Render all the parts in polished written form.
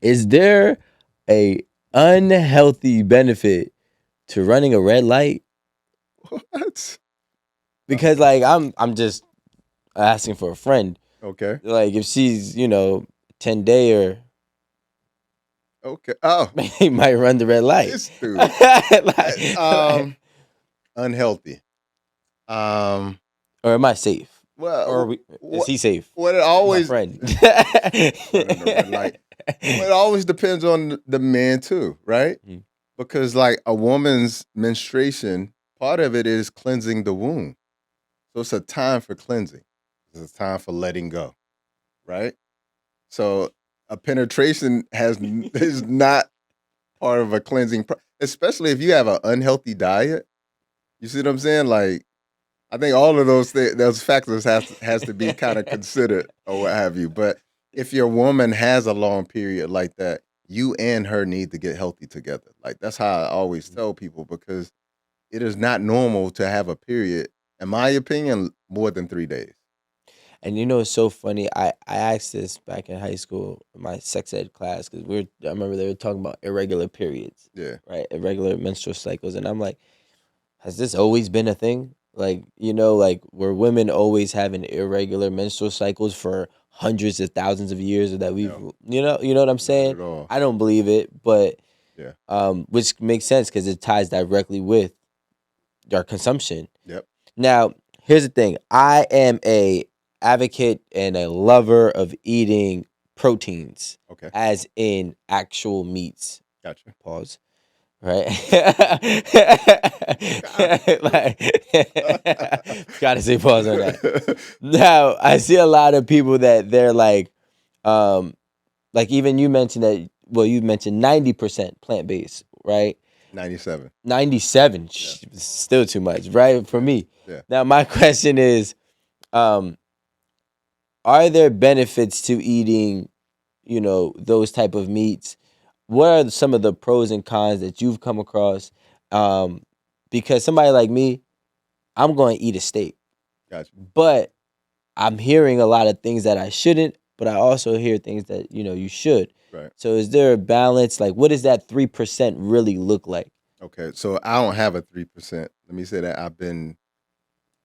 Is there a unhealthy benefit to running a red light? What? Because like I'm just asking for a friend. Okay. Like if she's 10 day or Okay. Oh, he might run the red light. this dude. like, Unhealthy. Um. or am I safe? Or Well, is what? he safe? What it My always friend. running the red light. Well, it always depends on the man too, right? Mhm. Because like a woman's menstruation, part of it is cleansing the womb. So it's a time for cleansing. It's a time for letting go, right? So a penetration is not part of a cleansing, especially if you have an unhealthy diet. You see what I'm saying? Like I think all of those factors has to be kind of considered or what have you. But if your woman has a long period like that, you and her need to get healthy together. Like that's how I always tell people because it is not normal to have a period, in my opinion, more than 3 days. And it's so funny. I asked this back in high school, in my sex ed class, because I remember they were talking about irregular periods, Yeah. right? Irregular menstrual cycles, and I'm like, has this always been a thing? Like, like were women always having irregular menstrual cycles for hundreds of thousands of years, or that we've, No, you know what I'm not saying? at all. I don't believe it, but Yeah. which makes sense because it ties directly with our consumption. Yep. Now, here's the thing. I am a advocate and a lover of eating proteins, Okay. as in actual meats. Gotcha. Pause. Right? Gotcha. Gotta say pause on that. Now, I see a lot of people that they're like even you mentioned that, well, you mentioned 90% plant based, right? 97. 97, Yeah. still too much, right? For Yeah. me. Yeah. Now, my question is, um, are there benefits to eating, those type of meats? What are some of the pros and cons that you've come across? Um, because somebody like me, I'm going to eat a steak, Gotcha. but I'm hearing a lot of things that I shouldn't, but I also hear things that, you should. Right. So is there a balance? Like, what does that 3% really look like? Okay. So I don't have a 3%. Let me say that I've been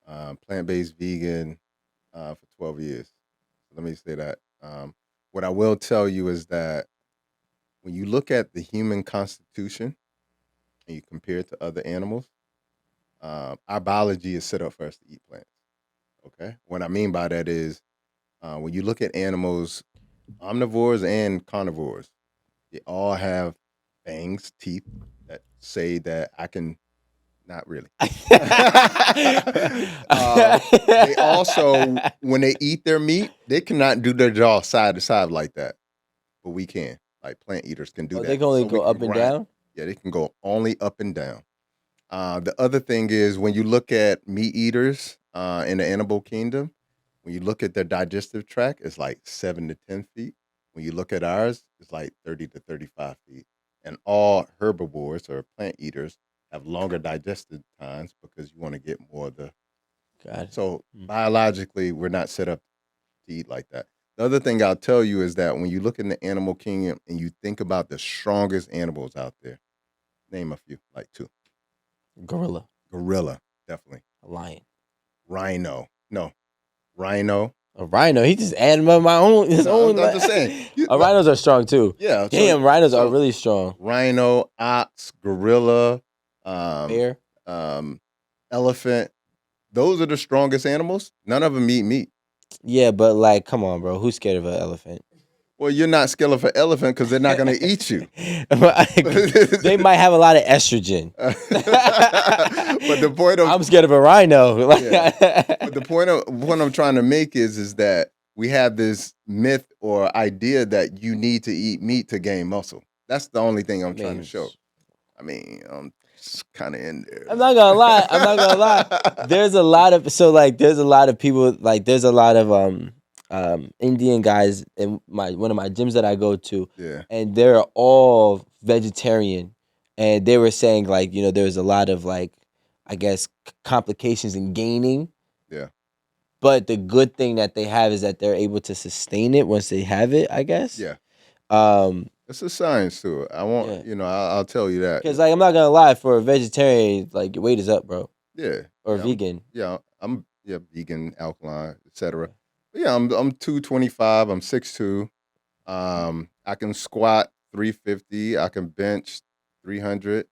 plant based vegan for 12 years. Let me say that. What I will tell you is that when you look at the human constitution and you compare it to other animals, our biology is set up for us to eat plants. Okay. What I mean by that is when you look at animals, omnivores and carnivores, they all have fangs, teeth that say that I can. Not really. They also, when they eat their meat, they cannot do their jaw side to side like that, but we can. Like plant eaters can do Oh, they that, can only so we go can up and grind. down? Yeah, they can go only up and down. The other thing is when you look at meat eaters in the animal kingdom, when you look at their digestive tract, it's like 7 to 10 feet. When you look at ours, it's like 30 to 35 feet. And all herbivores or plant eaters have longer digestive times because you want to get more of the. Got it. So Mm. biologically, we're not set up to eat like that. The other thing I'll tell you is that when you look in the animal kingdom and you think about the strongest animals out there, name a few, like two. Gorilla, Gorilla, definitely. a lion, Rhino, no, rhino. a rhino. He just added up my own his No, own. I'm just saying. Rhinos are strong too. Yeah. So Damn, rhinos are so really strong. rhino, ox, gorilla, um, Bear. um, elephant. Those are the strongest animals. None of them eat meat. Yeah, but like, come on, bro. Who's scared of an elephant? Well, you're not scared of an elephant because they're not going to eat you. They might have a lot of estrogen. But the point of I'm scared of a rhino. yeah, but the point of what I'm trying to make is that we have this myth or idea that you need to eat meat to gain muscle. That's the only thing I I'm trying to mean, show. I mean, it's kind of in I'm not gonna lie. I'm not gonna lie. there. There's a lot of like there's a lot of people like there's a lot of Indian guys in my one of my gyms that I go to, Yeah, and they're all vegetarian, and they were saying like there's a lot of like I guess complications in gaining, yeah, but the good thing that they have is that they're able to sustain it once they have it. I guess. yeah. It's a science to it. I won't, Yeah, I'll tell you that. because like I'm not gonna lie, for a vegetarian, like your weight is up, bro, Yeah, or yeah, vegan. I'm vegan, alkaline, etc. Yeah. But yeah, I'm 225. I'm 6'2". I can squat 350. I can bench 300.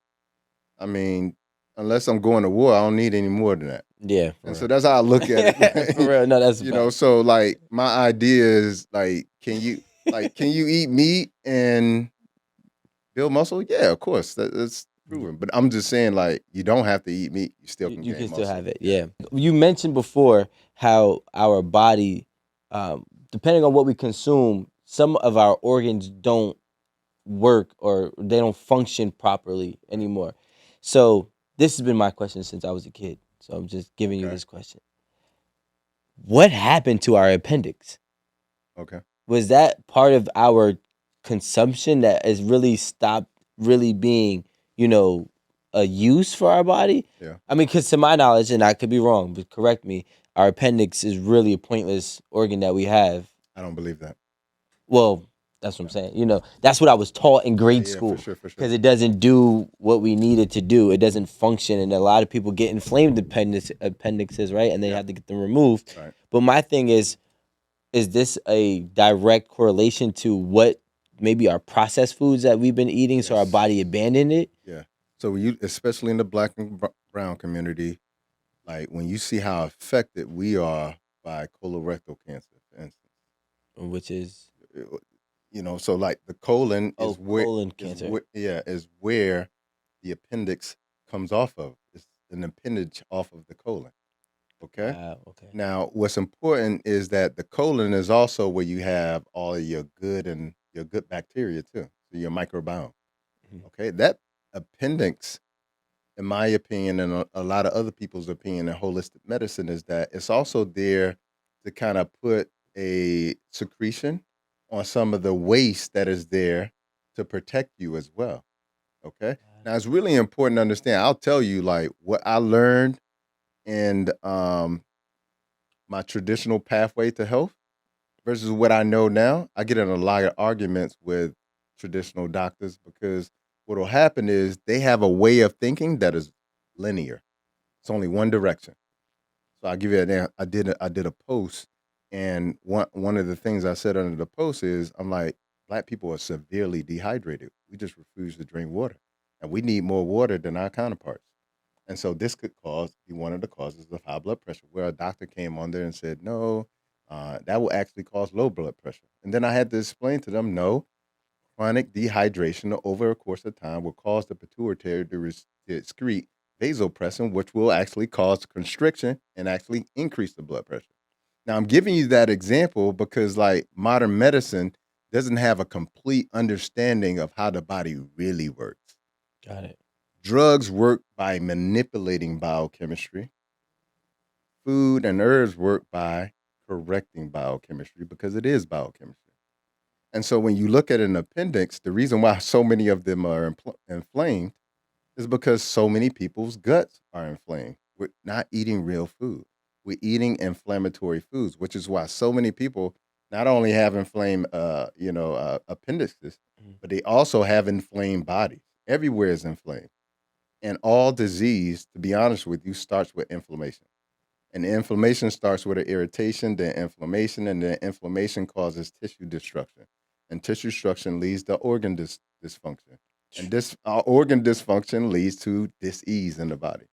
I mean, unless I'm going to war, I don't need any more than that. Yeah, And for so that's how I look at real. For it. real. No, that's a fact. So like my idea is like, can you eat meat and build muscle? Yeah, of course. That's Yeah. proven. But I'm just saying, like, you don't have to eat meat. You still can You gain can still muscle. have it. Yeah. Yeah. You mentioned before how our body, depending on what we consume, some of our organs don't work or they don't function properly Right. anymore. So this has been my question since I was a kid. So I'm just giving you Okay. this question. What happened to our appendix? Okay. Was that part of our consumption that has really stopped really being, you know, a use for our body? Yeah. I mean, because to my knowledge, and I could be wrong, but correct me, our appendix is really a pointless organ that we have. I don't believe that. Well, that's what I'm Yeah. saying. You know, that's what I was taught in Yeah. grade Yeah. For school sure. For sure. because it doesn't do what we need it to do. It doesn't function, and a lot of people get inflamed appendixes, right? And they Yeah. have to get them removed. Right. But my thing is this a direct correlation to what maybe our processed foods that we've been eating so our body Yes. abandoned it? Yeah. So you, especially in the black and brown community, like when you see how affected we are by colorectal cancer, for instance, Which is, uh, so like the colon oh, colon cancer. is where the appendix comes off of. It's an appendage off of the colon. Okay. Wow, okay. Now, what's important is that the colon is also where you have all of your good bacteria too, so your microbiome. Mhm. Okay, that appendix, in my opinion, and a lot of other people's opinion in holistic medicine, is that it's also there to kind of put a secretion on some of the waste that is there to protect you as well. Okay. Got Now it. it's really important to understand. I'll tell you like what I learned and my traditional pathway to health versus what I know now. I get in a lot of arguments with traditional doctors because what will happen is they have a way of thinking that is linear. It's only one direction. So I give you an I did a post, and one of the things I said under the post is I'm like, black people are severely dehydrated. We just refuse to drink water, and we need more water than our counterparts. And so this could be one of the causes of high blood pressure. Where a doctor came on there and said, no, that will actually cause low blood pressure. And then I had to explain to them, no, chronic dehydration over a course of time will cause the pituitary to excrete vasopressin, which will actually cause constriction and actually increase the blood pressure. Now, I'm giving you that example because, like, modern medicine doesn't have a complete understanding of how the body really works. Got it. Drugs work by manipulating biochemistry. Food and herbs work by correcting biochemistry because it is biochemistry. And so when you look at an appendix, the reason why so many of them are inflamed is because so many people's guts are inflamed. We're not eating real food. We're eating inflammatory foods, which is why so many people not only have inflamed, appendixes, Mhm. but they also have inflamed bodies. Everywhere is inflamed. And all disease, to be honest with you, starts with inflammation. And the inflammation starts with an irritation, then inflammation, and then inflammation causes tissue destruction. And tissue destruction leads to organ dysfunction. And this organ dysfunction leads to dis-ease in the body.